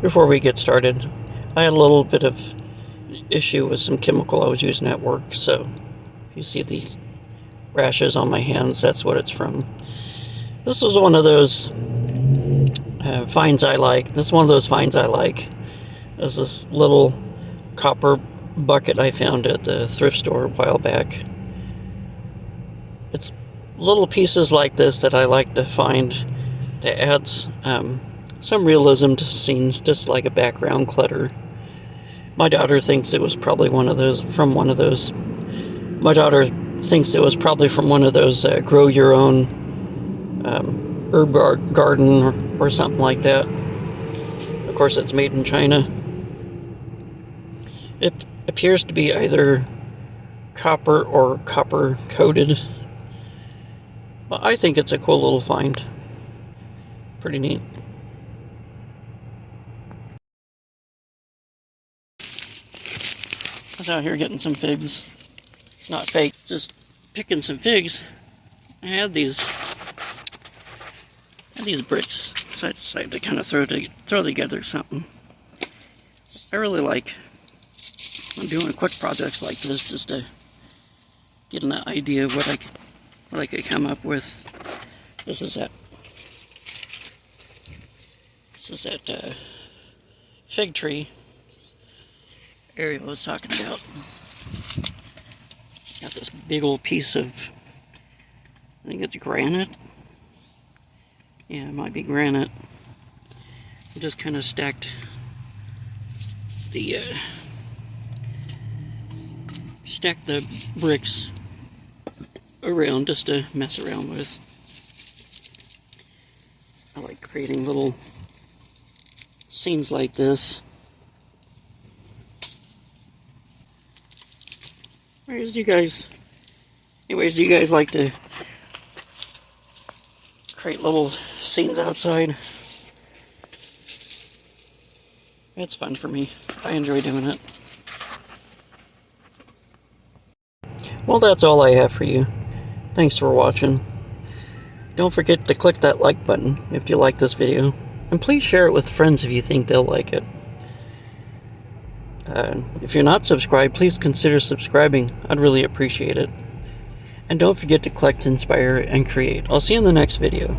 Before we get started, I had a little bit of issue with some chemical I was using at work, so if you see these rashes on my hands, that's what it's from. This was one of those finds I like. This is one of those finds I like. There's this little copper bucket I found at the thrift store a while back. It's little pieces like this that I like to find to add some realism to scenes, just like a background clutter. My daughter thinks it was probably one of those. My daughter thinks it was probably from one of those grow your own herb garden or something like that. Of course, it's made in China. It appears to be either copper or copper coated. But I think it's a cool little find. Pretty neat. I was out here getting some figs. Not fake, just picking some figs. I had these bricks, so I decided to kind of throw together something. I really like when doing quick projects like this, just to get an idea of what I could come up with. This is that fig tree Ariel was talking about. Got this big old piece of, I think it's granite. Yeah, it might be granite. I just kind of stacked the bricks around just to mess around with. I like creating little scenes like this. Anyways, do you guys like to create little scenes outside? It's fun for me. I enjoy doing it. Well, that's all I have for you. Thanks for watching. Don't forget to click that like button if you like this video. And please share it with friends if you think they'll like it. If you're not subscribed, please consider subscribing. I'd really appreciate it. And don't forget to collect, inspire, and create. I'll see you in the next video.